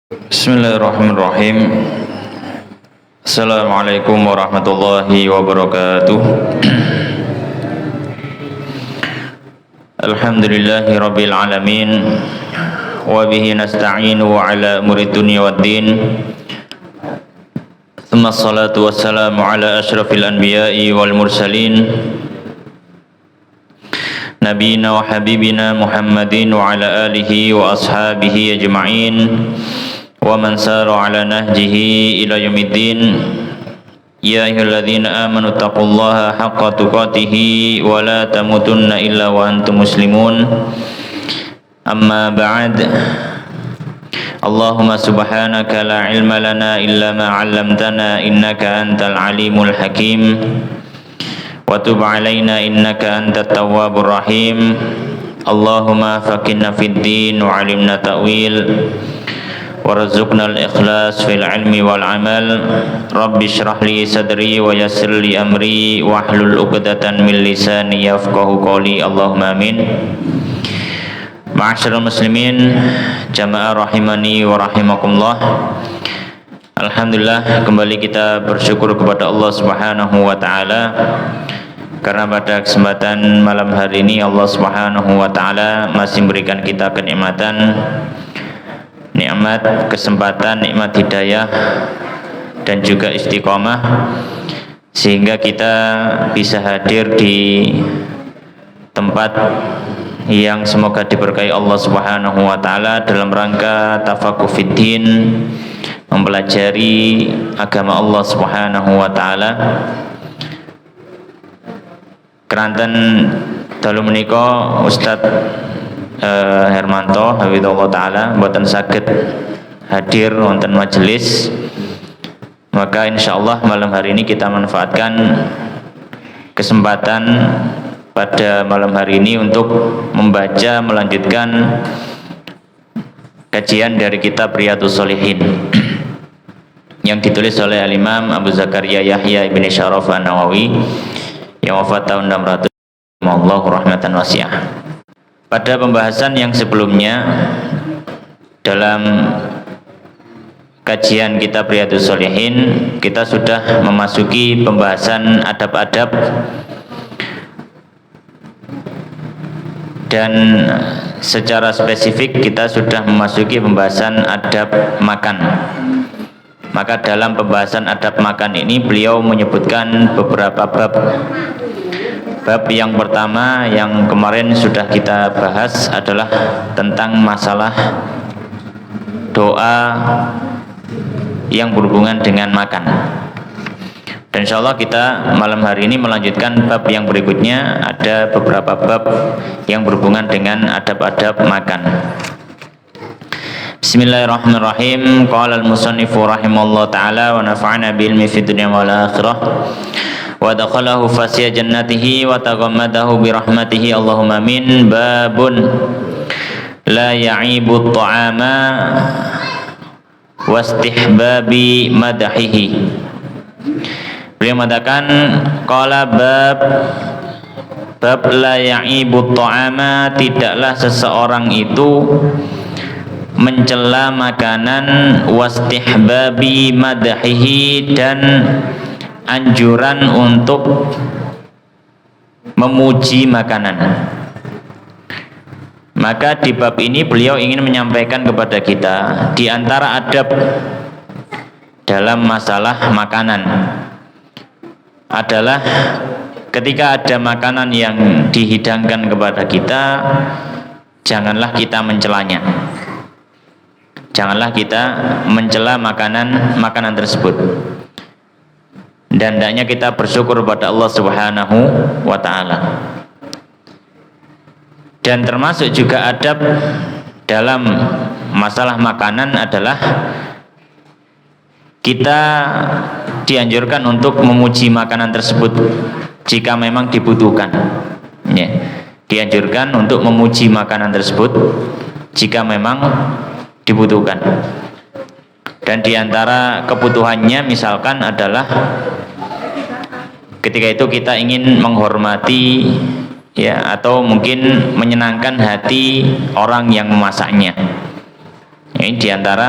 Bismillahirrahmanirrahim. Assalamualaikum warahmatullahi wabarakatuh. Alhamdulillahi rabbil alamin. Wa bihi nasta'inu ala umuri dunya waddin. Thumma salatu wassalamu ala ashrafil anbiya'i wal mursalin, Nabiyina wa habibina Muhammadin wa ala alihi wa ashabihi ajma'in, wa man sara ala nahjihi ila yaumiddin. Ya ayyuhalladzina amanu taqullaha haqqa tuqatih wa la tamutunna illa wa antum muslimun. Amma ba'd. Allahumma subhanaka la ilma lana illa ma 'allamtana innaka antal alimul hakim. Wa tub 'alaina innaka antat tawwabur rahim. Allahumma faqihna fid din wa 'allimna ta'wil. Warzuqna al-ikhlas fil ilmi wal amal. Rabbi shrah li sadri wa yassir li amri wahlul 'uqdatan min lisani yafqahu qawli. Allahumma amin. Ma'asyiral muslimin, jamaah rahimani wa rahimakumullah. Alhamdulillah, kembali kita bersyukur kepada Allah Subhanahu wa taala karena pada kesempatan malam hari ini Allah Subhanahu wa taala masih memberikan kita kenikmatan, nikmat kesempatan, nikmat hidayah dan juga istiqomah, sehingga kita bisa hadir di tempat yang semoga diberkahi Allah Subhanahu wa taala dalam rangka tafaqquh fiddin, mempelajari agama Allah Subhanahu wa taala. Keranten dalu menika Ustadz Hermanto hafizallahu taala mboten saged hadir wonten majelis, maka insyaallah malam hari ini kita manfaatkan kesempatan pada malam hari ini untuk membaca melanjutkan kajian dari kitab Riyadhus Shalihin yang ditulis oleh Al-Imam Abu Zakaria Yahya ibn Syaraf An-Nawawi yang wafat tahun 600, Allah rahmatan wasi'ah. Pada pembahasan yang sebelumnya dalam kajian kitab Riyadhus Shalihin, kita sudah memasuki pembahasan adab-adab dan secara spesifik kita sudah memasuki pembahasan adab makan. Maka dalam pembahasan adab makan ini beliau menyebutkan beberapa bab. Bab yang pertama yang kemarin sudah kita bahas adalah tentang masalah doa yang berhubungan dengan makan. Dan insyaallah kita malam hari ini melanjutkan bab yang berikutnya. Ada beberapa bab yang berhubungan dengan adab-adab makan. Bismillahirrahmanirrahim. Qala al-musannifu rahimallahu ta'ala wa nafa'ana bil ilmi fid dunya wal akhirah wa dakhalahu fasya jannatihi wa taghammadahu bi rahmatihi. Allahumma amin. Babun la ya'ibu at-ta'ama wa istihbabi madahihi. Beliau mengatakan qala bab la ya'ibu ta'ama, tidaklah seseorang itu mencela makanan, wastihbabi madahihi, dan anjuran untuk memuji makanan. Maka di bab ini beliau ingin menyampaikan kepada kita di antara adab dalam masalah makanan adalah ketika ada makanan yang dihidangkan kepada kita, janganlah kita mencelanya. Janganlah kita mencela makanan tersebut. Dan hendaknya kita bersyukur kepada Allah Subhanahu wa taala. Dan termasuk juga adab dalam masalah makanan adalah kita dianjurkan untuk memuji makanan tersebut jika memang dibutuhkan. Ya, dianjurkan untuk memuji makanan tersebut jika memang dibutuhkan. Dan diantara kebutuhannya misalkan adalah ketika itu kita ingin menghormati ya, atau mungkin menyenangkan hati orang yang memasaknya. Ini diantara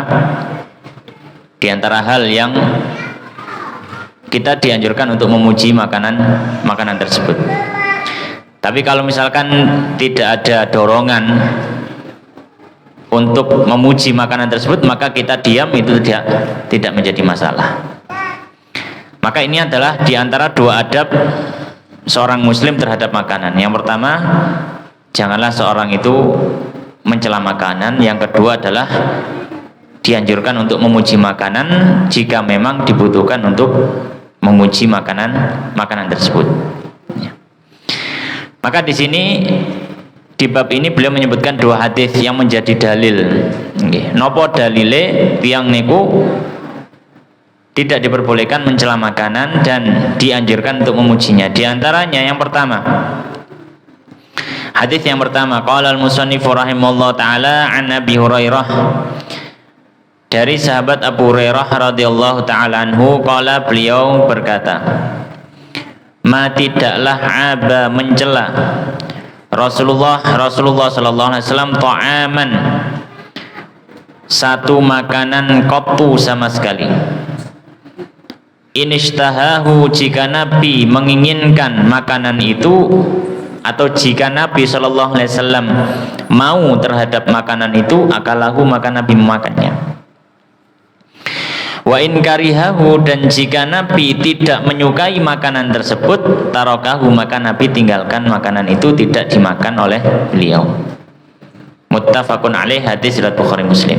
Di antara hal yang kita dianjurkan untuk memuji makanan tersebut. Tapi kalau misalkan tidak ada dorongan untuk memuji makanan tersebut, maka kita diam, itu tidak menjadi masalah. Maka ini adalah di antara dua adab seorang muslim terhadap makanan. Yang pertama, janganlah seorang itu mencela makanan. Yang kedua adalah dianjurkan untuk memuji makanan jika memang dibutuhkan untuk memuji makanan tersebut. Ya. Maka di sini di bab ini beliau menyebutkan dua hadis yang menjadi dalil. Nggih, napa dalile tiyang niku tidak diperbolehkan mencela makanan dan dianjurkan untuk memujinya. Di antaranya yang pertama, hadis yang pertama, qala al-musannif rahimallahu taala an Abi Hurairah, dari sahabat Abu Hurairah radhiyallahu taala anhu, qala, beliau berkata, ma tidaklah aba mencela Rasulullah sallallahu alaihi wasallam ta'aman, satu makanan qattu sama sekali. Inishtahahu, jika Nabi menginginkan makanan itu, atau jika Nabi sallallahu alaihi wasallam mau terhadap makanan itu, akalahu, maka Nabi memakannya. Wa in karihahu, dan jika Nabi tidak menyukai makanan tersebut, tarakahu, maka Nabi tinggalkan makanan itu, tidak dimakan oleh beliau. Muttafaqun alaih, hadis riwayat Bukhari Muslim.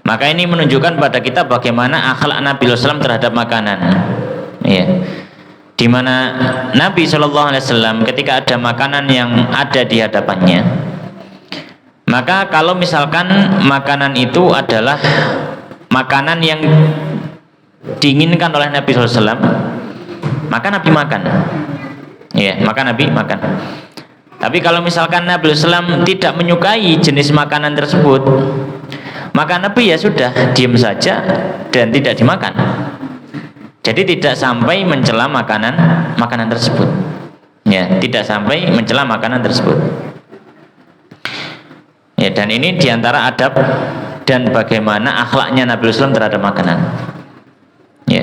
Maka ini menunjukkan pada kita bagaimana akhlak Nabi SAW terhadap makanan. Ya. Di mana Nabi SAW ketika ada makanan yang ada di hadapannya, maka kalau misalkan makanan itu adalah makanan yang diinginkan oleh Nabi SAW, maka Nabi makan. Ya, maka Nabi makan. Tapi kalau misalkan Nabi SAW tidak menyukai jenis makanan tersebut, maka Nabi ya sudah diam saja dan tidak dimakan. Jadi tidak sampai mencela makanan tersebut. Ya, tidak sampai mencela makanan tersebut. Ya, dan ini diantara adab dan bagaimana akhlaknya Nabi SAW terhadap makanan. Ya.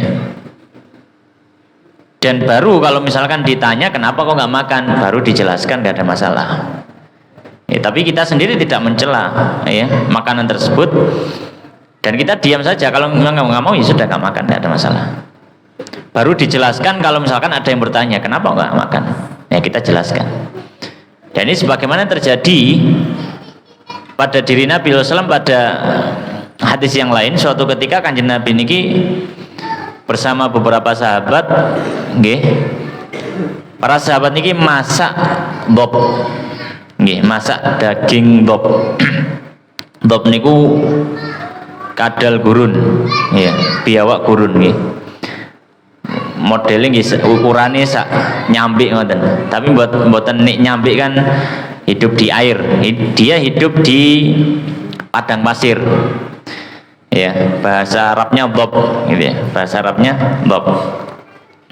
Dan baru kalau misalkan ditanya kenapa kok nggak makan, baru dijelaskan, nggak ada masalah. Ya, tapi kita sendiri tidak mencela ya makanan tersebut, dan kita diam saja. Kalau memang nggak mau, ya sudah nggak makan, nggak ada masalah. Baru dijelaskan kalau misalkan ada yang bertanya kenapa nggak makan, ya kita jelaskan. Dan ini sebagaimana terjadi pada diri Nabi SAW pada hadis yang lain. Suatu ketika Kanjeng Nabi niki bersama beberapa sahabat, nggih, para sahabat niki masak bob, nggih, masak daging bob. Bob niku kadal gurun, ya, biawak gurun nggih. Modelnya nggih ukurane sak nyambik ngoten. Tapi mboten nik nyambik kan hidup di air, dia hidup di padang pasir. Ya, bahasa Arabnya bob, gitu ya. Bahasa Arabnya bob.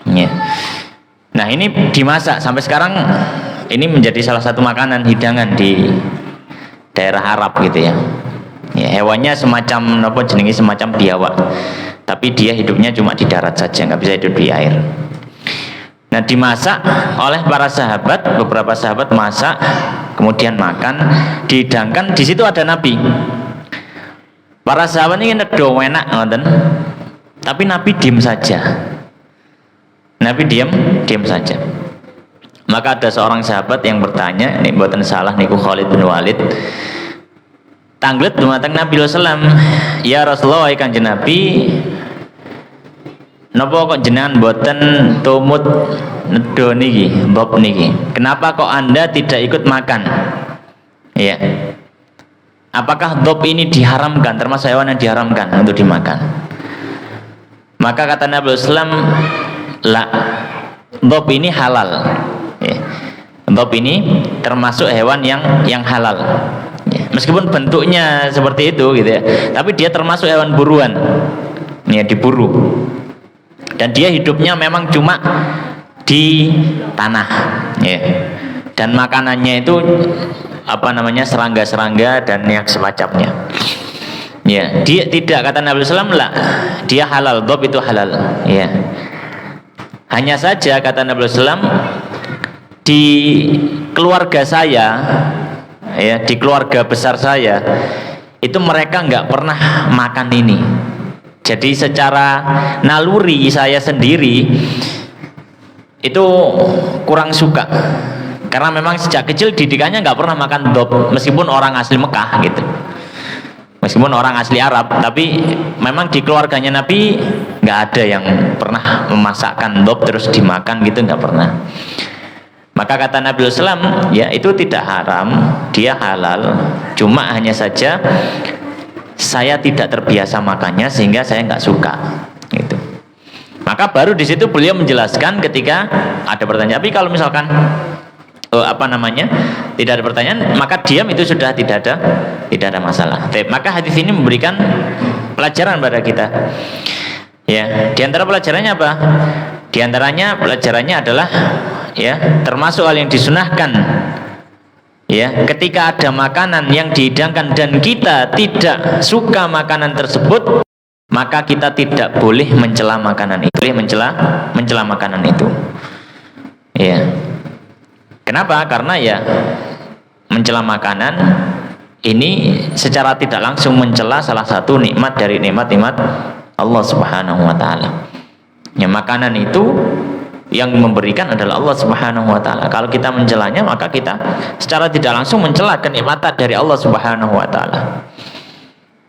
Ya. Nah, ini dimasak sampai sekarang, ini menjadi salah satu makanan hidangan di daerah Arab gitu ya. Ya, hewannya semacam apa jenenge, semacam biawak. Tapi dia hidupnya cuma di darat saja, nggak bisa hidup di air. Nah, dimasak oleh para sahabat, beberapa sahabat masak, kemudian makan, dihidangkan. Di situ ada Nabi. Para sahabat ini nedo enak, ngoten. Tapi Nabi diam saja. Nabi diam saja. Maka ada seorang sahabat yang bertanya, ini mboten salah niku Khalid bin Walid. Tanglet dumateng Nabi sallallahu, ya Rasulullah, Kanjeng Nabi, napa kok jenengan boten tumut nedo niki, bob niki? Kenapa kok Anda tidak ikut makan? Ya. Apakah bob ini diharamkan, termasuk hewan yang diharamkan untuk dimakan? Maka kata Nabi SAW, la, bob ini halal. Ya. Bob ini termasuk hewan yang halal. Ya. Meskipun bentuknya seperti itu gitu ya, tapi dia termasuk hewan buruan. Ya, diburu. Dan dia hidupnya memang cuma di tanah, ya. Dan makanannya itu apa namanya, serangga-serangga dan yang semacamnya. Ya, dia tidak, kata Nabi SAW, lah, dia halal, dhab itu halal. Ya. Hanya saja kata Nabi SAW, di keluarga saya, ya, di keluarga besar saya, itu mereka nggak pernah makan ini. Jadi secara naluri saya sendiri itu kurang suka, karena memang sejak kecil didikannya nggak pernah makan dhab, meskipun orang asli Mekah gitu. Meskipun orang asli Arab, tapi memang di keluarganya Nabi nggak ada yang pernah memasakkan dhab terus dimakan gitu, nggak pernah. Maka kata Nabi SAW, ya itu tidak haram, dia halal. Cuma hanya saja saya tidak terbiasa makannya sehingga saya nggak suka. Gitu. Maka baru di situ beliau menjelaskan ketika ada pertanyaan. Tapi kalau misalkan tidak ada pertanyaan, maka diam itu sudah tidak ada masalah. Maka hadis ini memberikan pelajaran pada kita. Ya, di antara pelajarannya apa? Di antaranya pelajarannya adalah, ya, termasuk hal yang disunahkan. Ya, ketika ada makanan yang dihidangkan dan kita tidak suka makanan tersebut, maka kita tidak boleh mencela makanan itu, mencela makanan itu. Ya. Kenapa? Karena ya mencela makanan ini secara tidak langsung mencela salah satu nikmat dari nikmat-nikmat Allah Subhanahu wa taala. Ya, makanan itu yang memberikan adalah Allah Subhanahu wa taala. Kalau kita mencelanya, maka kita secara tidak langsung mencela kenikmatan dari Allah Subhanahu wa taala.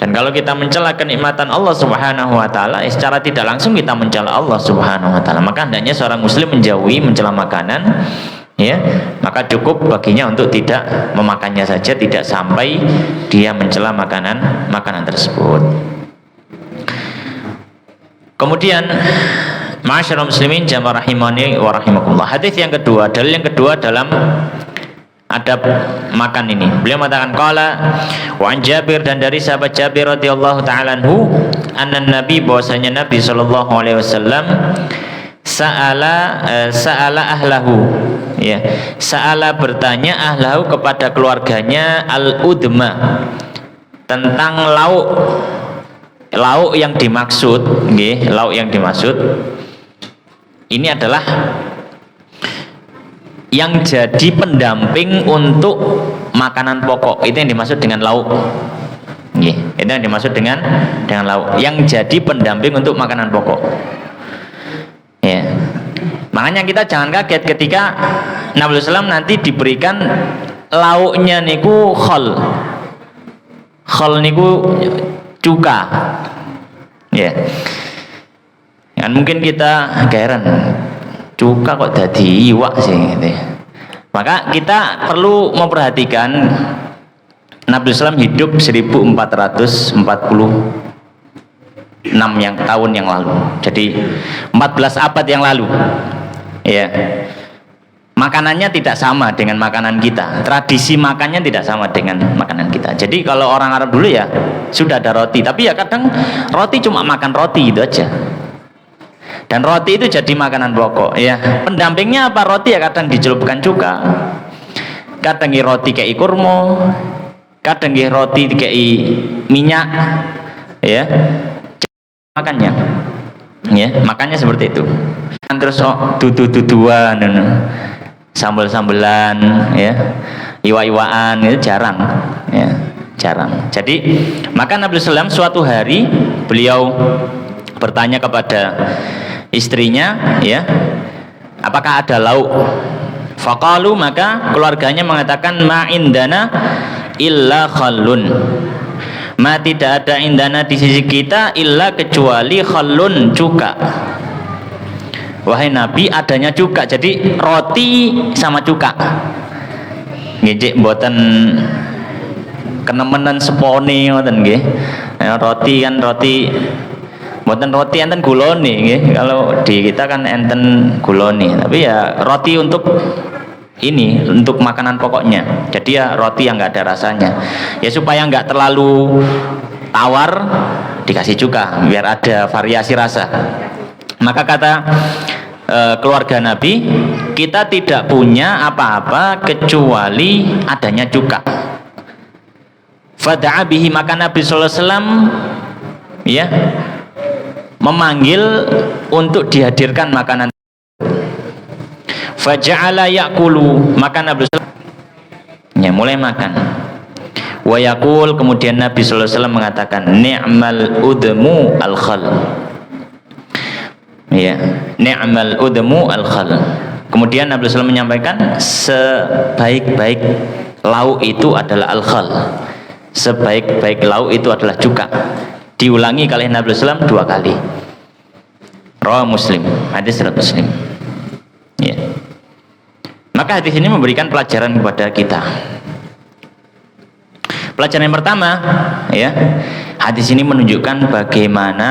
Dan kalau kita mencela kenikmatan Allah Subhanahu wa taala, secara tidak langsung kita mencela Allah Subhanahu wa taala. Maka hendaknya seorang muslim menjauhi mencela makanan, ya, maka cukup baginya untuk tidak memakannya saja, tidak sampai dia mencela makanan tersebut. Kemudian, ma'asyiral muslimin jamaah rahimani wa rahimakumullah. Hadis yang kedua, dalil yang kedua dalam adab makan ini. Beliau mengatakan qala wa an Jabir, dan dari sahabat Jabir radhiyallahu taala anhu, anna Nabi, bahwasanya Nabi sallallahu alaihi wasallam sa'ala ahlahu, ya, sa'ala bertanya ahlahu kepada keluarganya al-udma, tentang lauk yang dimaksud, nggih, lauk yang dimaksud ini adalah yang jadi pendamping untuk makanan pokok. Itu yang dimaksud dengan lauk. Nggih, itu yang dimaksud dengan lauk, yang jadi pendamping untuk makanan pokok. Ya. Makanya kita jangan kaget ketika Nabi SAW nanti diberikan lauknya niku khol. Khol niku cuka. Ya. Kan mungkin kita heran, cuka kok jadi iwak sih gitu. Maka kita perlu memperhatikan Nabi SAW hidup 1446 tahun yang lalu. Jadi 14 abad yang lalu. Ya. Makanannya tidak sama dengan makanan kita. Tradisi makannya tidak sama dengan makanan kita. Jadi kalau orang Arab dulu ya sudah ada roti, tapi ya kadang roti cuma makan roti itu aja. Dan roti itu jadi makanan pokok, ya. Pendampingnya apa? Roti ya kadang dicelupkan cuka, kadang roti kayak kurma, kadang roti kayak minyak, ya. Makannya, ya, makannya seperti itu. Terus duduan, sambal-sambelan, ya, iwa-iwaan itu jarang, ya, jarang. Jadi maka Nabi SAW suatu hari beliau bertanya kepada istrinya, ya, apakah ada lauk? Faqalu, maka keluarganya mengatakan ma indana illa khallun. Ma, tidak ada indana di sisi kita illa kecuali khallun, cuka. Wahai Nabi, adanya cuka. Jadi roti sama cuka. Ngejek mboten kenemenan sepone ngoten nggih. Roti kan roti mboten roti enten gulone nggih. Kalau di kita kan enten gulone, tapi ya roti untuk ini, untuk makanan pokoknya. Jadi ya roti yang enggak ada rasanya. Ya supaya enggak terlalu tawar dikasih cuka biar ada variasi rasa. Maka kata keluarga Nabi, kita tidak punya apa-apa kecuali adanya cuka. Fada'a bihi, maka Nabi sallallahu alaihi wasallam ya memanggil untuk dihadirkan makanan. Faja'ala ya'kulu, maka Nabi sallallahu alaihi wasallam ya mulai makan. Wa yaqul, kemudian Nabi sallallahu alaihi wasallam mengatakan ni'mal udmu al-khal. Ya, ni'mal udmu al-khal. Kemudian Nabi sallallahu alaihi wasallam menyampaikan sebaik-baik lauk itu adalah al-khal. Sebaik-baik lauk itu adalah cuka. Diulangi oleh Nabi sallallahu alaihi wasallam 2 kali. Rawi Muslim, hadis riwayat Muslim. Ya. Maka hadis ini memberikan pelajaran kepada kita. Pelajaran yang pertama, ya, hadis ini menunjukkan bagaimana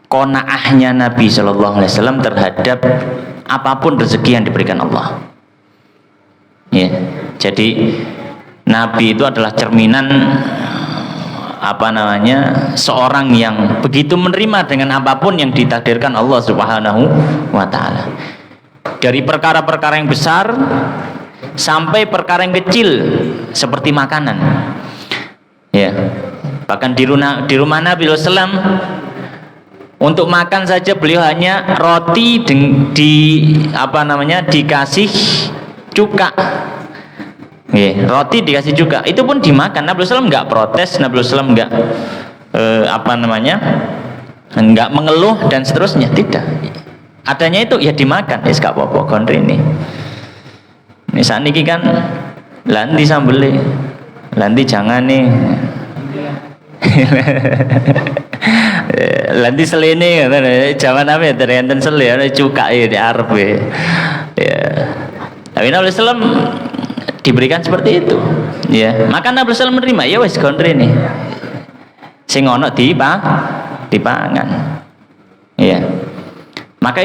qanaahnya Nabi Shallallahu Alaihi Wasallam terhadap apapun rezeki yang diberikan Allah. Ya, jadi Nabi itu adalah cerminan seorang yang begitu menerima dengan apapun yang ditakdirkan Allah Subhanahu wa Ta'ala. Dari perkara-perkara yang besar sampai perkara yang kecil seperti makanan. Ya. Bahkan di rumah Nabi SAW untuk makan saja beliau hanya roti dikasih cuka. Ya, roti dikasih cuka, itu pun dimakan. Nabi SAW nggak protes, Nabi SAW nggak nggak mengeluh dan seterusnya, tidak. Adanya itu ya dimakan, ya gak apa-apa gondre ini. Ini saat ini kan lanti sambeli, lanti jangan nih. Lanti selene, jangan apa ya terenten sele, cuka ya di arep ya. Tapi Nabi SAW diberikan seperti itu, ya. Maka Nabi SAW menerima, ya wes gondre nih. Sing ono dipangan, ya. Maka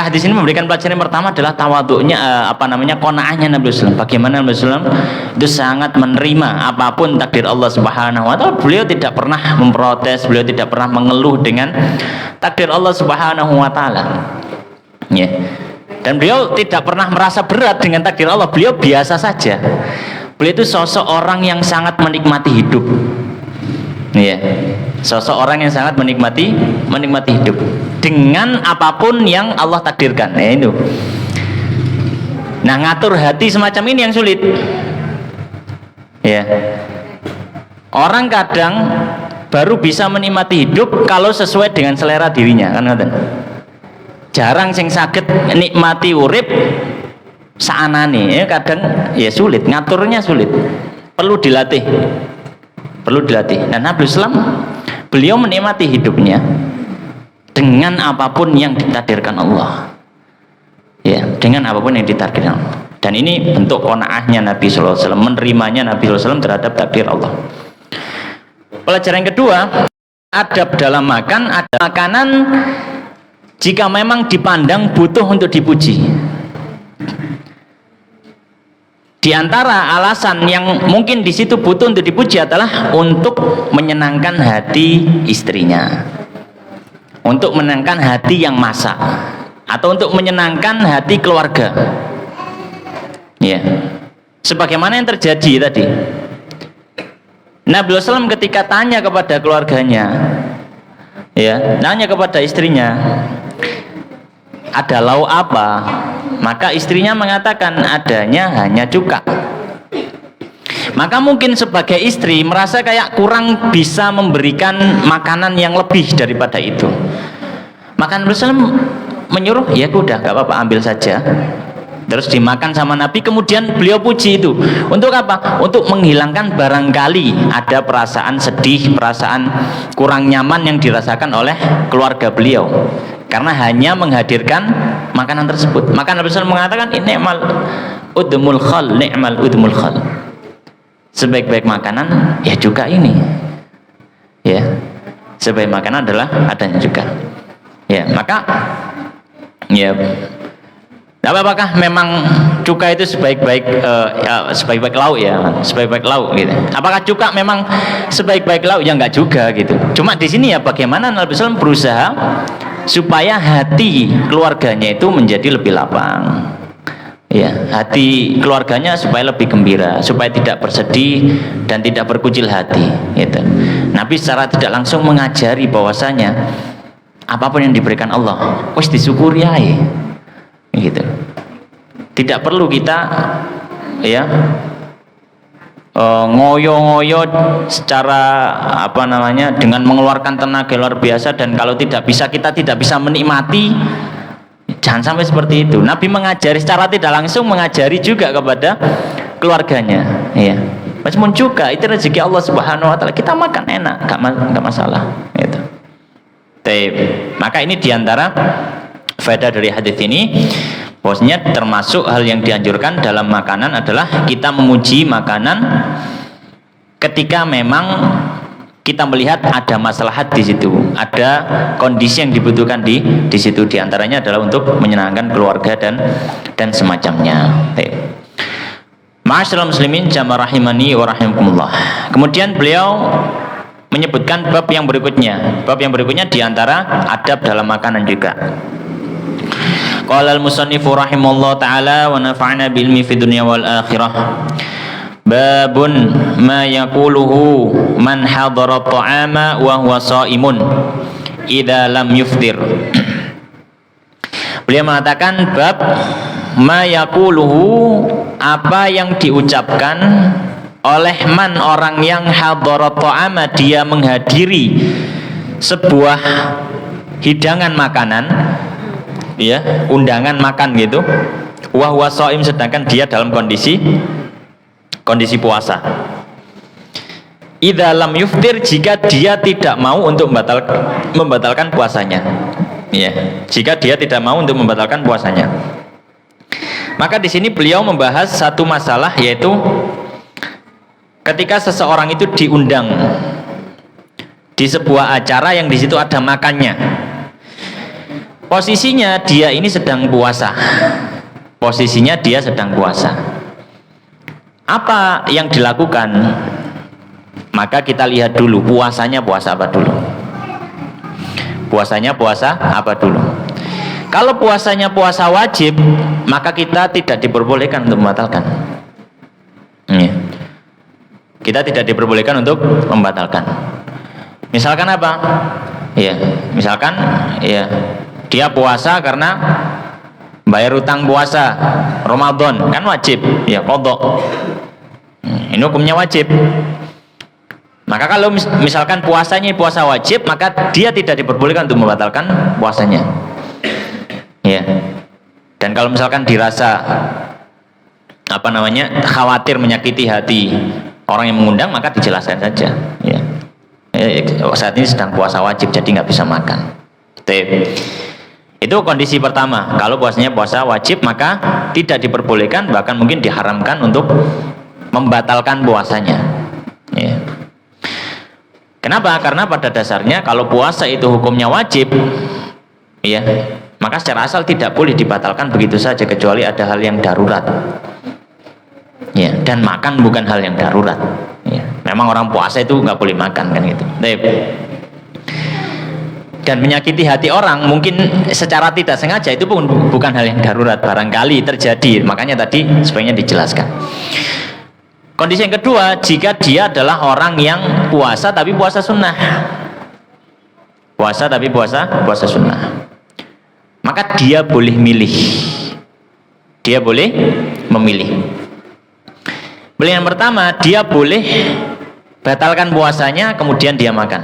hadis ini memberikan pelajaran yang pertama adalah tawaduknya, qanaahnya Nabi SAW. Bagaimana Nabi SAW itu sangat menerima apapun takdir Allah Subhanahu wa Ta'ala. Beliau tidak pernah memprotes, beliau tidak pernah mengeluh dengan takdir Allah Subhanahu wa Ta'ala. Ya. Dan beliau tidak pernah merasa berat dengan takdir Allah. Beliau biasa saja. Beliau itu sosok orang yang sangat menikmati hidup. Ya. Sosok orang yang sangat menikmati hidup dengan apapun yang Allah takdirkan. Ya, itu. Nah, ngatur hati semacam ini yang sulit. Ya. Orang kadang baru bisa menikmati hidup kalau sesuai dengan selera dirinya, kan ngoten. Jarang sing saged nikmati urip saanane, ya kadang ya sulit, ngaturnya sulit. Perlu dilatih. Dan Nabi SAW beliau menikmati hidupnya dengan apapun yang ditakdirkan Allah. Ya, dengan apapun yang ditakdirkan Allah. Dan ini bentuk qanaahnya Nabi sallallahu alaihi wasallam, menerimanya Nabi sallallahu alaihi wasallam terhadap takdir Allah. Pelajaran yang kedua, adab dalam makan, ada makanan jika memang dipandang butuh untuk dipuji. Di antara alasan yang mungkin di situ butuh untuk dipuji adalah untuk menyenangkan hati istrinya, untuk menyenangkan hati yang masak, atau untuk menyenangkan hati keluarga. Ya, sebagaimana yang terjadi tadi. Nabi SAW ketika tanya kepada keluarganya, ya, tanya kepada istrinya, ada lauk apa? Maka istrinya mengatakan adanya hanya cuka. Maka mungkin sebagai istri merasa kayak kurang bisa memberikan makanan yang lebih daripada itu. Maka Nabi SAW menyuruh, ya udah gak apa-apa, ambil saja. Terus dimakan sama Nabi, kemudian beliau puji itu. Untuk apa? Untuk menghilangkan barangkali ada perasaan sedih, perasaan kurang nyaman yang dirasakan oleh keluarga beliau, karena hanya menghadirkan makanan tersebut. Maka Nabi SAW mengatakan, ni'mal udmul khal, ni'mal udmul khal. Sebaik-baik makanan ya juga ini. Ya. Sebaik makanan adalah adanya juga. Ya, maka ya, apakah memang cuka itu sebaik-baik lauk ya, sebaik-baik lauk gitu. Apakah cuka memang sebaik-baik lauk? Ya enggak juga gitu. Cuma di sini ya bagaimana Nabi SAW berusaha supaya hati keluarganya itu menjadi lebih lapang, Ya, hati keluarganya supaya lebih gembira, supaya tidak bersedih dan tidak berkucil hati, gitu. Nabi secara tidak langsung mengajari bahwasanya apapun yang diberikan Allah wis disyukuri ae, gitu. Tidak perlu kita ya ngoyo-ngoyo secara dengan mengeluarkan tenaga luar biasa, dan kalau tidak bisa, kita tidak bisa menikmati. Jangan sampai seperti itu. Nabi mengajari secara tidak langsung, mengajari juga kepada keluarganya, ya. Meskipun juga itu rezeki Allah Subhanahu wa taala, kita makan enak, enggak masalah, gitu. Maka ini diantara faedah dari hadis ini, bahwasanya termasuk hal yang dianjurkan dalam makanan adalah kita memuji makanan ketika memang kita melihat ada maslahat di situ, ada kondisi yang dibutuhkan di situ. Di antaranya adalah untuk menyenangkan keluarga dan semacamnya. Ma'asyiral muslimin jamaah rahimani wa rahimakumullah. Kemudian beliau menyebutkan bab yang berikutnya. Bab yang berikutnya di antara adab dalam makanan juga. Qala al-musannifu rahimallahu taala wa nafa'na bil ilmi fid dunya wal akhirah. Babun ma yaquluhu man hadara ta'ama wa huwa shaimun idza lam yuftir. Beliau mengatakan bab ma yaquluhu, apa yang diucapkan oleh man, orang yang hadara ta'ama, dia menghadiri sebuah hidangan makanan, ya, undangan makan gitu, wa huwa shaim, sedangkan dia dalam kondisi puasa. Idza lam yuftir, jika dia tidak mau untuk membatalkan puasanya. Ya, jika dia tidak mau untuk membatalkan puasanya. Maka di sini beliau membahas satu masalah, yaitu ketika seseorang itu diundang di sebuah acara yang di situ ada makannya. Posisinya dia ini sedang puasa. Posisinya dia sedang puasa. Apa yang dilakukan? Maka kita lihat dulu puasanya puasa apa dulu. Puasanya puasa apa dulu. Kalau puasanya puasa wajib, maka kita tidak diperbolehkan untuk membatalkan. Kita tidak diperbolehkan untuk membatalkan. Misalkan apa? Ya, misalkan ya dia puasa karena bayar utang puasa Ramadan, kan wajib, ya qadha. Ini hukumnya wajib. Maka kalau misalkan puasanya puasa wajib, maka dia tidak diperbolehkan untuk membatalkan puasanya. Ya. Dan kalau misalkan dirasa khawatir menyakiti hati orang yang mengundang, maka dijelaskan saja. Ya. Saat ini sedang puasa wajib, jadi nggak bisa makan. Itu kondisi pertama. Kalau puasanya puasa wajib, maka tidak diperbolehkan, bahkan mungkin diharamkan untuk membatalkan puasanya. Ya. Kenapa? Karena pada dasarnya kalau puasa itu hukumnya wajib, ya, maka secara asal tidak boleh dibatalkan begitu saja, kecuali ada hal yang darurat. Ya, dan makan bukan hal yang darurat. Ya. Memang orang puasa itu nggak boleh makan, kan gitu. Dan menyakiti hati orang mungkin secara tidak sengaja, itu pun bukan hal yang darurat, barangkali terjadi. Makanya tadi sebaiknya dijelaskan. Kondisi yang kedua, jika dia adalah orang yang puasa tapi puasa sunnah. Puasa tapi puasa sunnah. Maka dia boleh milih. Dia boleh memilih. Yang pertama, dia boleh batalkan puasanya kemudian dia makan.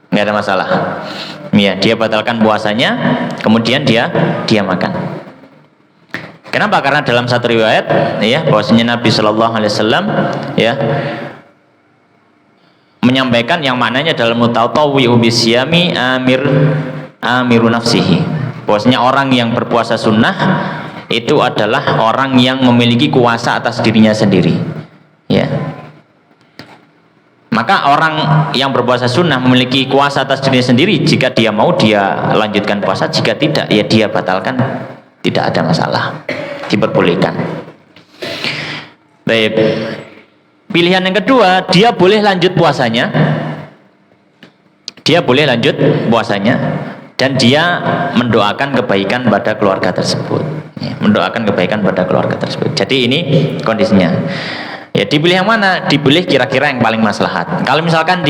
Nggak ada masalah. Ya, dia batalkan puasanya kemudian dia makan. Kenapa? Karena dalam satu riwayat, ya, bahwasanya Nabi Shallallahu Alaihi Wasallam, ya, menyampaikan yang maknanya dalam mutatawwi'u bisyami amiru nafsihi. Bahwasanya orang yang berpuasa sunnah itu adalah orang yang memiliki kuasa atas dirinya sendiri. Ya. Maka orang yang berpuasa sunnah memiliki kuasa atas dirinya sendiri. Jika dia mau, dia lanjutkan puasa. Jika tidak, ya dia batalkan. Tidak ada masalah, diperbolehkan. Baik. Pilihan yang kedua, dia boleh lanjut puasanya. Dia boleh lanjut puasanya dan dia mendoakan kebaikan pada keluarga tersebut. Ya, mendoakan kebaikan pada keluarga tersebut. Jadi ini kondisinya. Ya, dipilih yang mana? Dipilih kira-kira yang paling maslahat. Kalau misalkan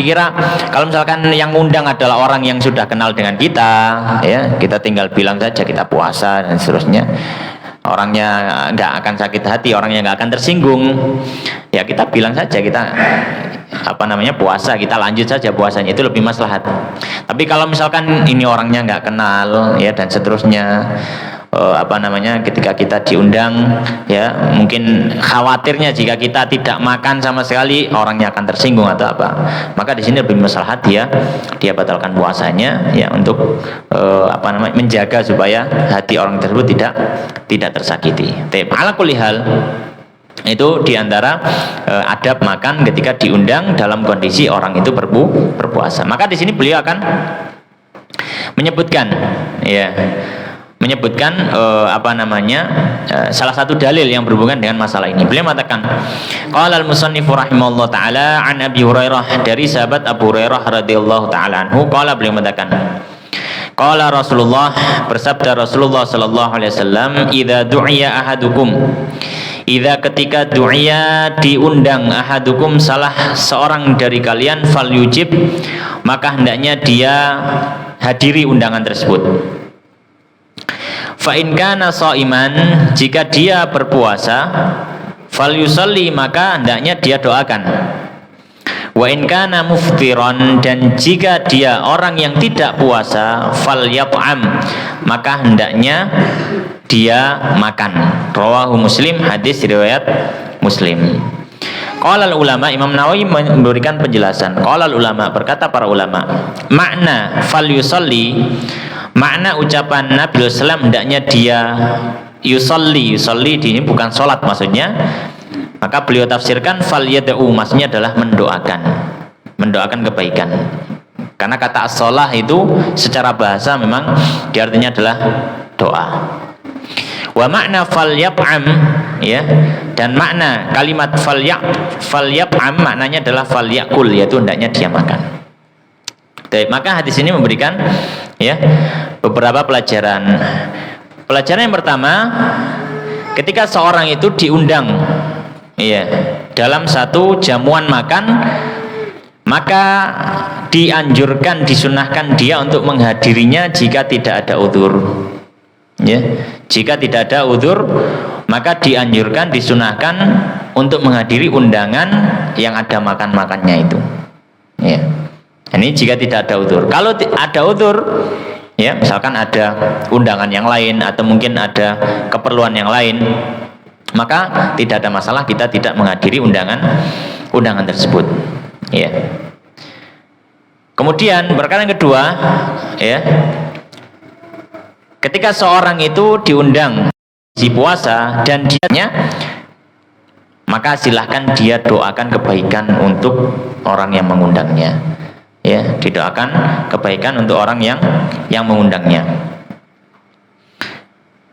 yang undang adalah orang yang sudah kenal dengan kita, ya, kita tinggal bilang saja kita puasa dan seterusnya. Orangnya nggak akan sakit hati, orangnya nggak akan tersinggung. Ya, kita bilang saja kita puasa, kita lanjut saja puasanya, itu lebih maslahat. Tapi kalau misalkan ini orangnya nggak kenal, ya, dan seterusnya, ketika kita diundang, ya, mungkin khawatirnya jika kita tidak makan sama sekali orangnya akan tersinggung atau apa, maka di sini lebih maslahat dia batalkan puasanya, ya, untuk menjaga supaya hati orang tersebut tidak tersakiti. Ala kulli hal, itu diantara adab makan ketika diundang dalam kondisi orang itu berpuasa. Maka di sini beliau akan menyebutkan, ya, salah satu dalil yang berhubungan dengan masalah ini. Beliau mengatakan, qala al-musannifu rahimahullah taala an Abi Hurairah, dari sahabat Abu Hurairah radhiyallahu taala anhu, qala, beliau mengatakan, qala Rasulullah, bersabda Rasulullah sallallahu alaihi wasallam, idza du'iya ahadukum, ketika du'iya, diundang, ahadukum, salah seorang dari kalian, fal yujib, maka hendaknya dia hadiri undangan tersebut. Fa in kana shaiman, jika dia berpuasa, fal yusalli, maka hendaknya dia doakan. Wa in kana muftiran, dan jika dia orang yang tidak puasa, fal yat'am, maka hendaknya dia makan. Rawahu Muslim, hadis riwayat Muslim. Qala ulama, Imam Nawawi memberikan penjelasan. Qala ulama, berkata para ulama, makna fal yusalli, makna ucapan Nabi SAW hendaknya dia yusalli di ini bukan sholat maksudnya, maka beliau tafsirkan fal yad'u, maksudnya adalah mendoakan kebaikan. Karena kata as-shalah itu secara bahasa memang artinya adalah doa. Wa makna fal yat'am, ya, dan makna kalimat fal yat'am maknanya adalah fal yakul, yaitu hendaknya dia makan. Maka hadis ini memberikan, ya, beberapa pelajaran. Pelajaran yang pertama, ketika seorang itu diundang, ya, dalam satu jamuan makan, maka dianjurkan, disunahkan dia untuk menghadirinya jika tidak ada udzur. Ya, jika tidak ada udzur, maka dianjurkan, disunahkan untuk menghadiri undangan yang ada makan-makannya itu. Ya. Ini jika tidak ada udzur. Kalau ada udzur, ya, misalkan ada undangan yang lain atau mungkin ada keperluan yang lain, maka tidak ada masalah kita tidak menghadiri undangan tersebut. Ya. Kemudian perkara yang kedua, ya, ketika seorang itu diundang di puasa dan dianya, maka silahkan dia doakan kebaikan untuk orang yang mengundangnya. Ya, didoakan kebaikan untuk orang yang mengundangnya.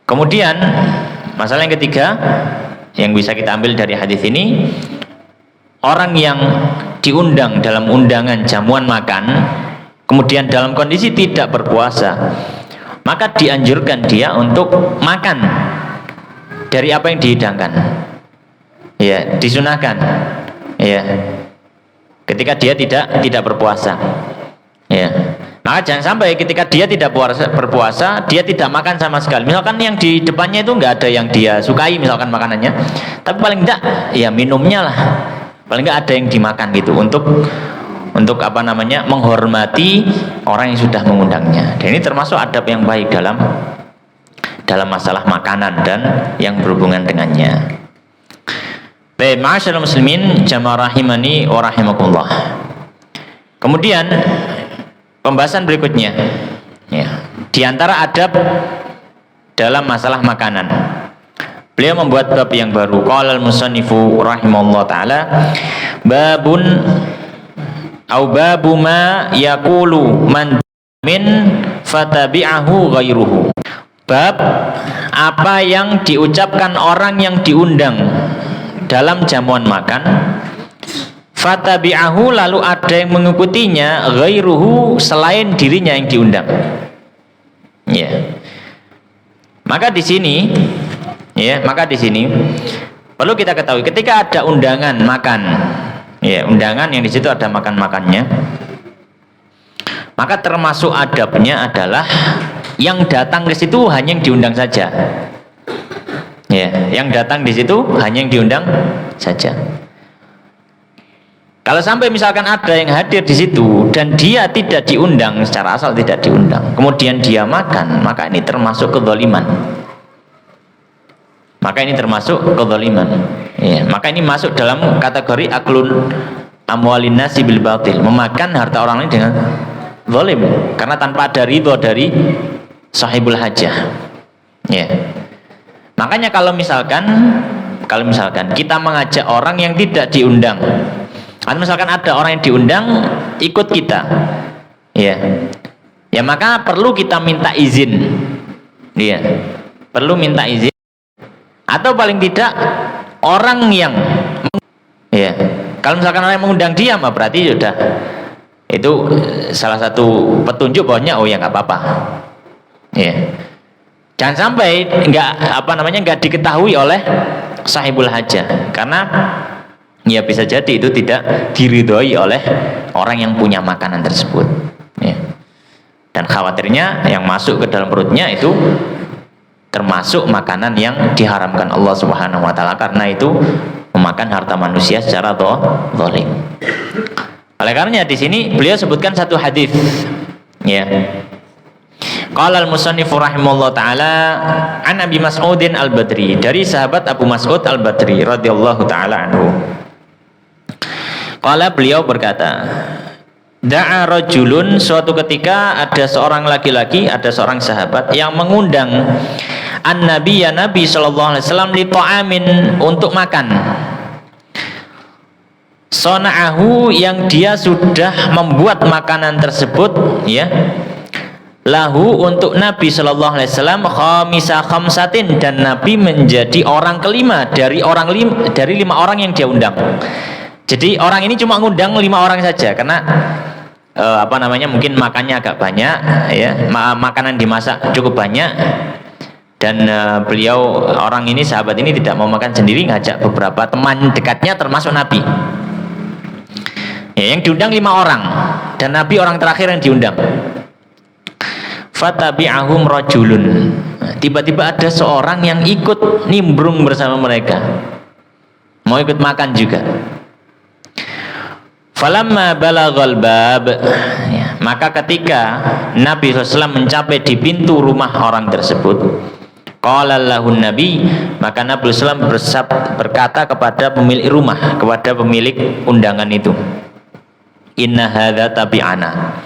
Kemudian masalah yang ketiga yang bisa kita ambil dari hadis ini, orang yang diundang dalam undangan jamuan makan kemudian dalam kondisi tidak berpuasa, maka dianjurkan dia untuk makan dari apa yang dihidangkan. Ya, disunahkan. Ya. Ketika dia tidak berpuasa, ya, maka jangan sampai ketika dia tidak berpuasa, dia tidak makan sama sekali. Misalkan yang di depannya itu nggak ada yang dia sukai, misalkan makanannya, tapi paling enggak, ya, minumnya lah, paling enggak ada yang dimakan gitu, untuk menghormati orang yang sudah mengundangnya. Dan ini termasuk adab yang baik dalam masalah makanan dan yang berhubungan dengannya. Baik, ma'asyiral muslimin, jamaah rahimani wa rahimakumullah. Kemudian pembahasan berikutnya, ya, di antara adab dalam masalah makanan, beliau membuat bab yang baru. Qala al-musannifu rahimahullah taala, babun au babu ma yaqulu man min fatabi'ahu ghairuhu. Bab apa yang diucapkan orang yang diundang dalam jamuan makan, fatabi'ahu, lalu ada yang mengikutinya, ghairuhu, selain dirinya yang diundang. Ya. Maka di sini perlu kita ketahui ketika ada undangan makan, ya, undangan yang di situ ada makan-makannya, maka termasuk adabnya adalah yang datang ke situ hanya yang diundang saja. Ya, yang datang di situ hanya yang diundang saja. Kalau sampai misalkan ada yang hadir di situ dan dia tidak diundang, secara asal tidak diundang, kemudian dia makan, maka ini termasuk kezaliman. Ya, maka ini masuk dalam kategori aklun amwalin nasi bil batil, memakan harta orang lain dengan zalim, karena tanpa ada ridho dari sahibul hajah. Ya. Makanya kalau misalkan kita mengajak orang yang tidak diundang, atau misalkan ada orang yang diundang ikut kita, ya maka perlu kita minta izin, perlu minta izin, atau paling tidak orang yang, kalau misalkan orang yang mengundang dia, berarti sudah itu salah satu petunjuk bahwanya oh ya nggak apa-apa, jangan sampai nggak diketahui oleh sahibul hajah, karena ya bisa jadi itu tidak diridhoi oleh orang yang punya makanan tersebut, ya. Dan khawatirnya yang masuk ke dalam perutnya itu termasuk makanan yang diharamkan Allah Subhanahu wa taala, karena itu memakan harta manusia secara zalim. Oleh karenanya di sini beliau sebutkan satu hadis, ya. Qala al-musannif rahimahullah taala an Abi Mas'udin al-Badri, dari sahabat Abu Mas'ud al-Badri radhiyallahu taala anhu. Qala, beliau berkata, da'a rajulun, suatu ketika ada seorang laki-laki, ada seorang sahabat yang mengundang an-nabiyya, Nabi sallallahu alaihi wasallam, li ta'amin, untuk makan. Sona'ahu, yang dia sudah membuat makanan tersebut, ya, lahu, untuk Nabi sallallahu alaihi wasallam, khamisa khamsatin, dan Nabi menjadi orang kelima dari lima orang yang dia undang. Jadi orang ini cuma ngundang 5 orang saja, karena mungkin makannya agak banyak, ya, makanan dimasak cukup banyak, dan beliau, orang ini, sahabat ini tidak mau makan sendiri, ngajak beberapa teman dekatnya termasuk Nabi, ya, yang diundang 5 orang, dan Nabi orang terakhir yang diundang. Fatabi'ahum rajulun, tiba-tiba ada seorang yang ikut nimbrung bersama mereka, mau ikut makan juga. Falamma balaghal bab, ya, maka ketika Nabi SAW mencapai di pintu rumah orang tersebut, qala lahun Nabi, maka Nabi SAW berkata kepada pemilik rumah, kepada pemilik undangan itu, inna hadza tabi'ana,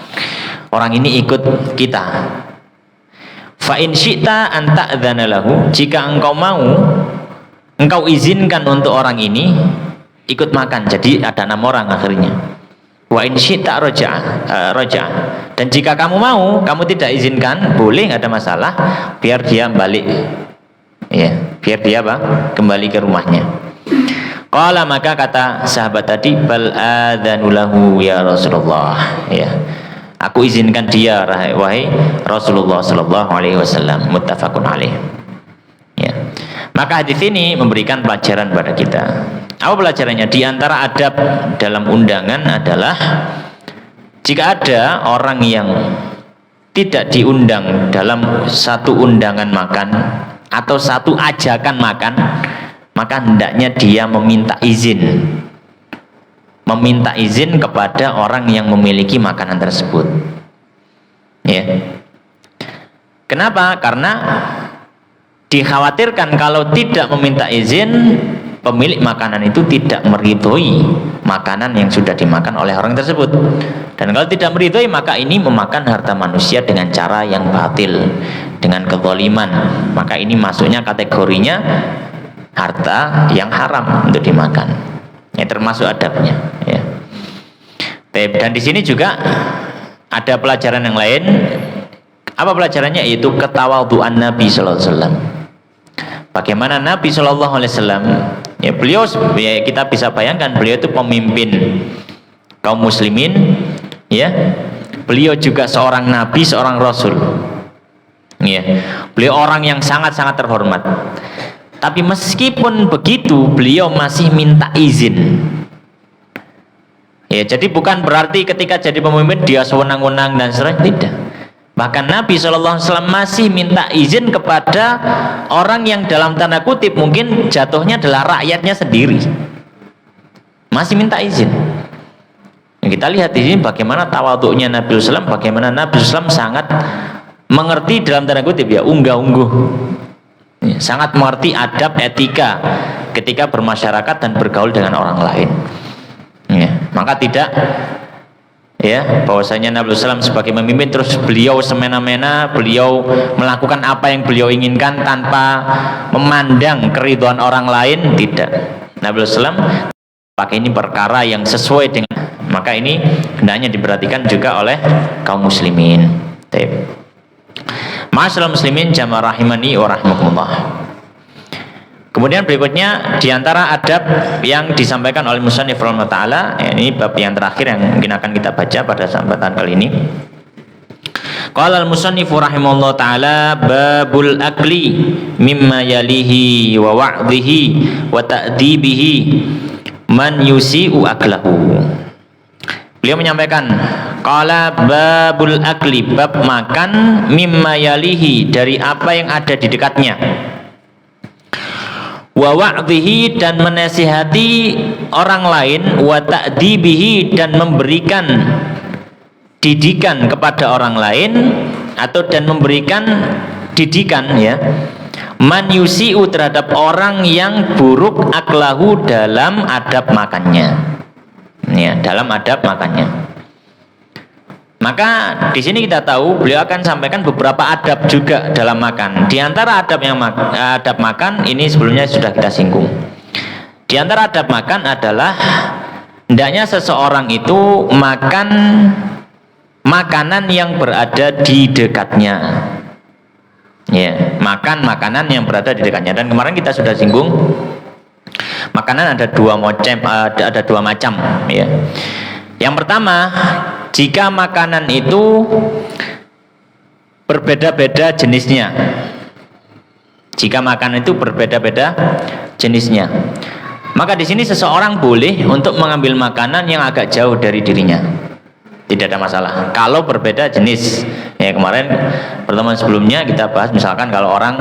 orang ini ikut kita. Fa in syi'ta an ta'dzana lahu, jika engkau mau, engkau izinkan untuk orang ini ikut makan. Jadi ada 6 orang akhirnya. Wa in syi'ta raja, dan jika kamu mau, kamu tidak izinkan, boleh, nggak ada masalah, biar dia balik, ya, biar dia kembali ke rumahnya. Qala, maka kata sahabat tadi, bal adzanu lahu ya Rasulullah, ya, aku izinkan dia wahai Rasulullah sallallahu alaihi wasallam. Muttafaqun alaih. Ya. Maka hadis ini memberikan pelajaran pada kita. Apa pelajarannya? Di antara adab dalam undangan adalah jika ada orang yang tidak diundang dalam satu undangan makan atau satu ajakan makan, maka hendaknya dia meminta izin kepada orang yang memiliki makanan tersebut, ya. Kenapa? Karena dikhawatirkan kalau tidak meminta izin, pemilik makanan itu tidak meridhoi makanan yang sudah dimakan oleh orang tersebut. Dan kalau tidak meridhoi, maka ini memakan harta manusia dengan cara yang batil, dengan kezaliman. Maka ini masuknya kategorinya harta yang haram untuk dimakan. Ya, termasuk adabnya, ya. Dan di sini juga ada pelajaran yang lain. Apa pelajarannya? Yaitu ketawadhuan Nabi sallallahu alaihi wasallam. Bagaimana Nabi sallallahu alaihi wasallam, ya, beliau, ya, kita bisa bayangkan beliau itu pemimpin kaum muslimin, ya. Beliau juga seorang nabi, seorang rasul. Ya, beliau orang yang sangat-sangat terhormat. Tapi meskipun begitu, beliau masih minta izin. Ya, jadi bukan berarti ketika jadi pemimpin dia sewenang-wenang dan serah, tidak. Bahkan Nabi SAW masih minta izin kepada orang yang dalam tanda kutip mungkin jatuhnya adalah rakyatnya sendiri. Masih minta izin. Kita lihat di sini bagaimana tawaduknya Nabi SAW, bagaimana Nabi SAW sangat mengerti dalam tanda kutip ya, unggah-ungguh. Sangat mengerti adab etika ketika bermasyarakat dan bergaul dengan orang lain. Ya, maka tidak ya bahwasanya Nabi SAW sebagai pemimpin terus beliau semena-mena, beliau melakukan apa yang beliau inginkan tanpa memandang keridhaan orang lain, tidak. Nabi SAW pakai ini perkara yang sesuai dengan, maka ini hendaknya diperhatikan juga oleh kaum muslimin. Ma'asyiral muslimin jamaah rahimani wa rahmakumullah. Kemudian berikutnya diantara adab yang disampaikan oleh musannif rahimahullah taala, ini bab yang terakhir yang mungkin akan kita baca pada kesempatan kali ini. Qala al-musannif rahimahullah taala babul akli mimma yalihi wa wa'dhihi wa ta'dibihi man yusi'u aklahu. Beliau menyampaikan qala babul akli, bab makan mimma yalihi, dari apa yang ada di dekatnya, wa wa'dhihi, dan menasihati orang lain, wa ta'dibihi, dan memberikan didikan kepada orang lain, atau dan memberikan didikan ya, man yusi'u, terhadap orang yang buruk aklahu, dalam adab makannya. Ya, dalam adab makannya. Maka di sini kita tahu beliau akan sampaikan beberapa adab juga dalam makan. Di antara adab yang adab makan ini sebelumnya sudah kita singgung. Di antara adab makan adalah hendaknya seseorang itu makan makanan yang berada di dekatnya. Ya, makan makanan yang berada di dekatnya. Dan kemarin kita sudah singgung makanan ada dua macam ya. Yang pertama, jika makanan itu berbeda-beda jenisnya. Jika makanan itu berbeda-beda jenisnya, maka di sini seseorang boleh untuk mengambil makanan yang agak jauh dari dirinya. Tidak ada masalah kalau berbeda jenis. Ya, kemarin pertemuan sebelumnya kita bahas misalkan kalau orang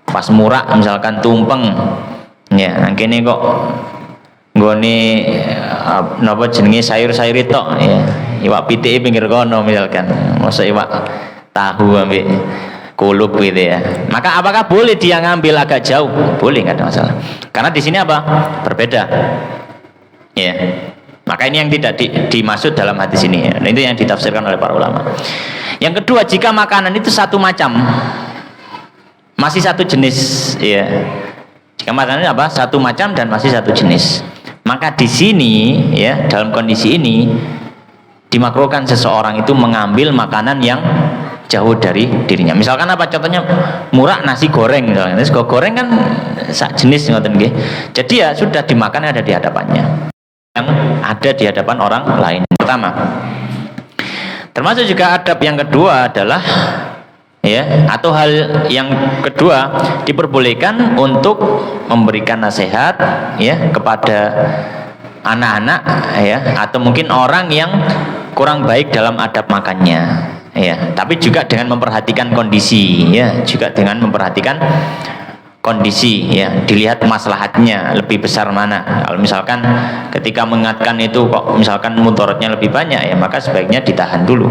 pas murah misalkan tumpeng. Ya, angkene kok nggone napa jenenge sayur-sayur tok ya. Iwak pitike pinggir kono misalkan. Mosok iwak tahu ambek kulub gitu ya. Maka apakah boleh dia ngambil agak jauh? Boleh, enggak ada masalah. Karena di sini apa? Berbeda. Ya. Maka ini yang tidak dimaksud dalam hadis ini ya. Itu yang ditafsirkan oleh para ulama. Yang kedua, jika makanan itu satu macam, masih satu jenis ya. Jika makanannya apa? Satu macam dan masih satu jenis. Maka di sini ya, dalam kondisi ini dimakruhkan seseorang itu mengambil makanan yang jauh dari dirinya. Misalkan apa? Contohnya murah nasi goreng misalnya. Nasi goreng kan sak jenis ngoten nggih. Jadi ya sudah dimakan ada di hadapannya. Yang ada di hadapan orang lain. Pertama. Termasuk juga adab yang kedua adalah ya, atau hal yang kedua, diperbolehkan untuk memberikan nasihat ya kepada anak-anak ya, atau mungkin orang yang kurang baik dalam adab makannya ya, tapi juga dengan memperhatikan kondisi ya, juga dengan memperhatikan kondisi ya, dilihat maslahatnya lebih besar mana. Kalau misalkan ketika mengingatkan itu kok misalkan mudaratnya lebih banyak ya, maka sebaiknya ditahan dulu.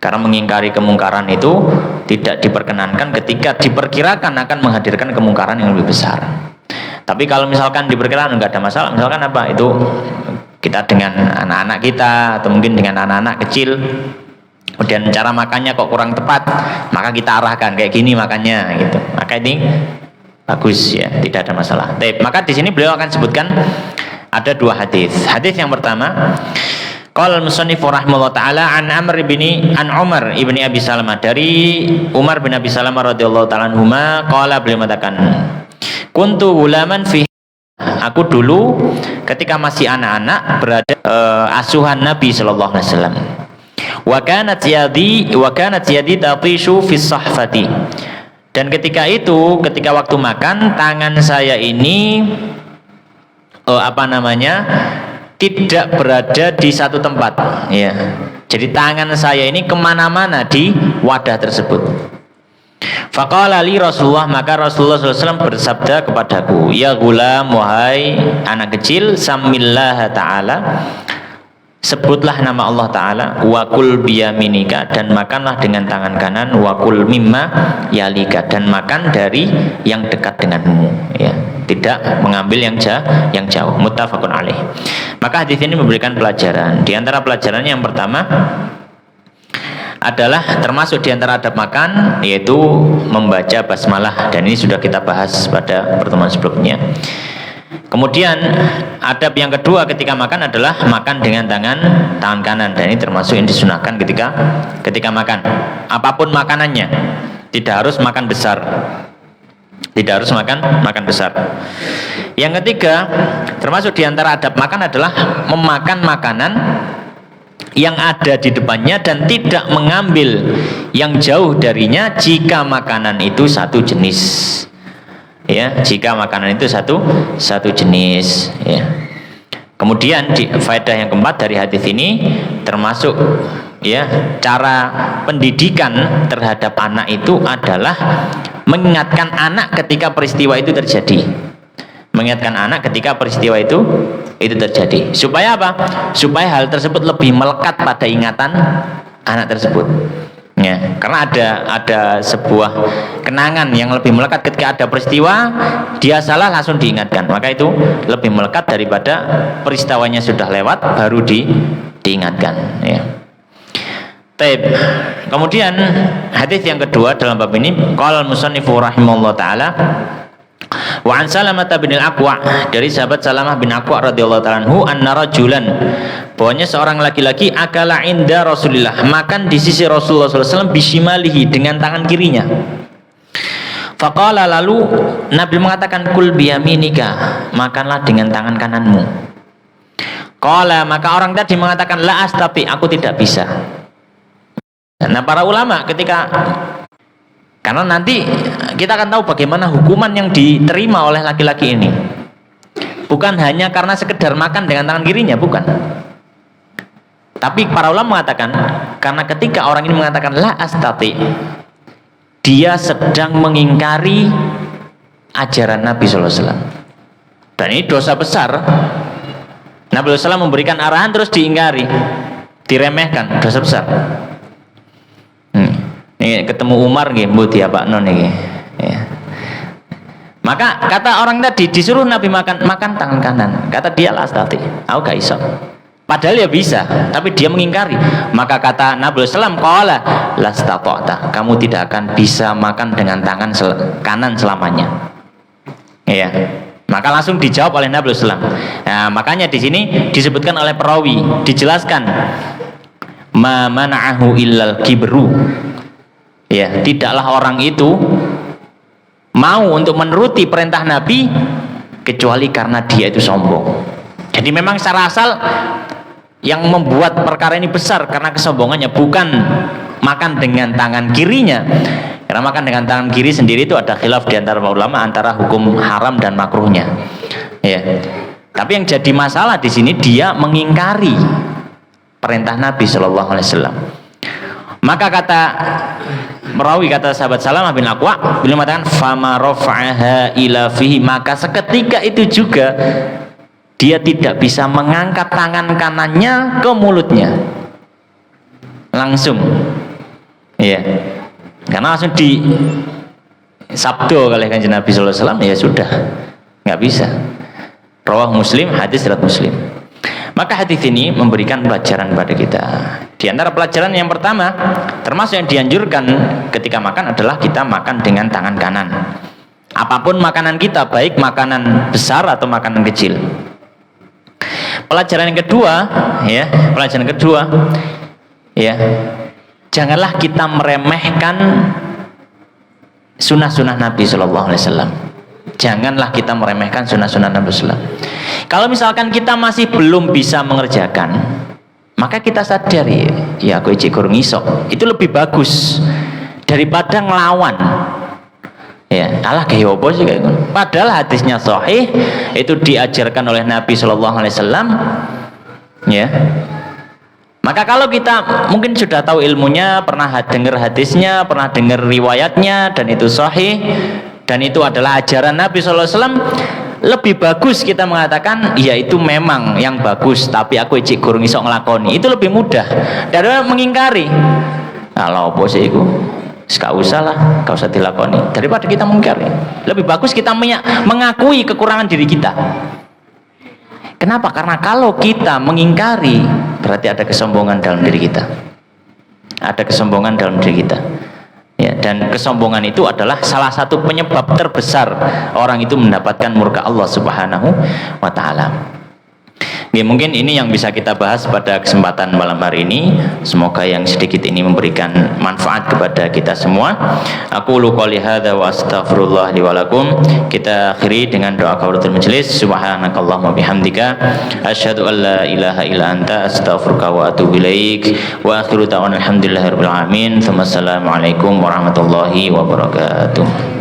Karena mengingkari kemungkaran itu tidak diperkenankan ketika diperkirakan akan menghadirkan kemungkaran yang lebih besar. Tapi kalau misalkan diperkirakan enggak ada masalah, misalkan apa? Itu kita dengan anak-anak kita atau mungkin dengan anak-anak kecil, kemudian cara makannya kok kurang tepat, maka kita arahkan kayak gini makannya gitu. Maka ini bagus ya, tidak ada masalah. Maka di sini beliau akan sebutkan ada dua hadis. Hadis yang pertama, qala al-musannif rahimahullah taala an Umar ibni Abi Salamah, dari Umar bin Abi Salamah radhiyallahu taala anhuma, qala, beliau mengatakan, kuntu gulaman fi, aku dulu ketika masih anak-anak berada asuhan Nabi sallallahu alaihi wasallam. wa kanat yadi tatishu fis sahfati. Dan ketika waktu makan, tangan saya ini tidak berada di satu tempat, ya. Jadi tangan saya ini kemana-mana di wadah tersebut. Faqala li Rasulullah, maka Rasulullah SAW bersabda kepadaku, ya gulam, wahai anak kecil, samillah ta'ala, sebutlah nama Allah Ta'ala, wakul biyaminika, dan makanlah dengan tangan kanan, wakul mimma yalika, dan makan dari yang dekat denganmu, ya. Tidak mengambil yang jauh. Muttafaqun alaih. Maka hadis ini memberikan pelajaran. Di antara pelajarannya yang pertama adalah termasuk di antara adab makan, yaitu membaca basmalah, dan ini sudah kita bahas pada pertemuan sebelumnya. Kemudian adab yang kedua ketika makan adalah makan dengan tangan kanan, dan ini termasuk yang disunahkan ketika makan. Apapun makanannya, tidak harus makan besar. Tidak harus makan besar. Yang ketiga, termasuk di antara adab makan adalah memakan makanan yang ada di depannya dan tidak mengambil yang jauh darinya jika makanan itu satu jenis. Ya, jika makanan itu satu jenis, ya. Kemudian di faedah yang keempat dari hadis ini termasuk, ya, cara pendidikan terhadap anak itu adalah mengingatkan anak ketika peristiwa itu terjadi. Mengingatkan anak ketika peristiwa itu terjadi. Supaya apa? Supaya hal tersebut lebih melekat pada ingatan anak tersebut. Ya, karena ada sebuah kenangan yang lebih melekat ketika ada peristiwa, dia salah langsung diingatkan. Maka itu lebih melekat daripada peristiwanya sudah lewat baru diingatkan, ya. Kemudian hadis yang kedua dalam bab ini, qala al-musannifu rahimahullah taala, wa an Salamah bin al-Aqwa, dari sahabat Salamah bin Aqwa radhiyallahu taala anhu, anna rajulan, bahwanya seorang laki-laki, akala inda Rasulillah, makan di sisi Rasulullah SAW, bishimalihi, dengan tangan kirinya. Faqala, lalu Nabi mengatakan, kul biyaminika, makanlah dengan tangan kananmu. Qala, maka orang tadi mengatakan, la astati, aku tidak bisa. Nah, para ulama karena nanti kita akan tahu bagaimana hukuman yang diterima oleh laki-laki ini. Bukan hanya karena sekedar makan dengan tangan kirinya, bukan. Tapi para ulama mengatakan, karena ketika orang ini mengatakan la astati, dia sedang mengingkari ajaran Nabi SAW. Dan ini dosa besar. Nabi SAW memberikan arahan terus diingkari, diremehkan, dosa besar. Ini ketemu Umar nggih, mbok diapakno niki. Ya. Maka kata orang tadi, disuruh Nabi makan tangan kanan. Kata dia, la astati, aku gak iso. Padahal ya bisa, tapi dia mengingkari. Maka kata Nabi sallallahu alaihi wasallam, qala la stata'ta, kamu tidak akan bisa makan dengan tangan kanan selamanya. Ya. Maka langsung dijawab oleh Nabi sallallahu alaihi wasallam. Nah, makanya di sini disebutkan oleh perawi, dijelaskan, ma mana'ahu illal kibru. Ya, tidaklah orang itu mau untuk menuruti perintah Nabi kecuali karena dia itu sombong. Jadi memang secara asal yang membuat perkara ini besar karena kesombongannya, bukan makan dengan tangan kirinya. Karena makan dengan tangan kiri sendiri itu ada khilaf di antara ulama antara hukum haram dan makruhnya. Ya. Tapi yang jadi masalah di sini dia mengingkari perintah Nabi Shallallahu Alaihi Wasallam. Maka kata sahabat Salamah bin Aqwa, beliau mengatakan, fama rafa'aha ila fihi, maka seketika itu juga dia tidak bisa mengangkat tangan kanannya ke mulutnya langsung, ya, karena langsung di sabdo oleh kanjeng Nabi sallallahu alaihi wasallam, ya sudah, nggak bisa. Rawah Muslim, hadis riwayat Muslim. Maka hadis ini memberikan pelajaran pada kita. Di antara pelajaran yang pertama, termasuk yang dianjurkan ketika makan adalah kita makan dengan tangan kanan. Apapun makanan kita, baik makanan besar atau makanan kecil. Pelajaran yang kedua, ya, janganlah kita meremehkan sunnah-sunnah Nabi Shallallahu Alaihi Wasallam. Janganlah kita meremehkan sunnah-sunnah Nabi Sallallahu Alaihi Wasallam. Kalau misalkan kita masih belum bisa mengerjakan, maka kita sadari ya aku ijik kurang iso. Itu lebih bagus daripada ngelawan. Ya, alah kayak apa sih kayak gitu. Padahal hadisnya sahih, itu diajarkan oleh Nabi Shallallahu Alaihi Wasallam. Ya, maka kalau kita mungkin sudah tahu ilmunya, pernah dengar hadisnya, pernah dengar riwayatnya, dan itu sahih, dan itu adalah ajaran Nabi Shallallahu Alaihi Wasallam, lebih bagus kita mengatakan, ya itu memang yang bagus, tapi aku ijik kurang iso ngelakoni. Itu lebih mudah daripada mengingkari. Kalau apa sih itu? Gak usah lah, gak usah dilakoni. Daripada kita mengingkari, lebih bagus kita mengakui kekurangan diri kita. Kenapa? Karena kalau kita mengingkari, berarti ada kesombongan dalam diri kita. Ada kesombongan dalam diri kita. Ya, dan kesombongan itu adalah salah satu penyebab terbesar orang itu mendapatkan murka Allah Subhanahu wa Ta'ala. Ya, mungkin ini yang bisa kita bahas pada kesempatan malam hari ini. Semoga yang sedikit ini memberikan manfaat kepada kita semua. Aku qouli hadza wa astaghfirullah li wa lakum. Kita akhiri dengan doa kafaratul majelis. Subhanakallahumma bihamdika asyhadu an la ilaha illa anta astaghfiruka wa atubu ilaik. Wa akhiru da'wana alhamdulillahirabbil alamin. Assalamualaikum warahmatullahi wabarakatuh.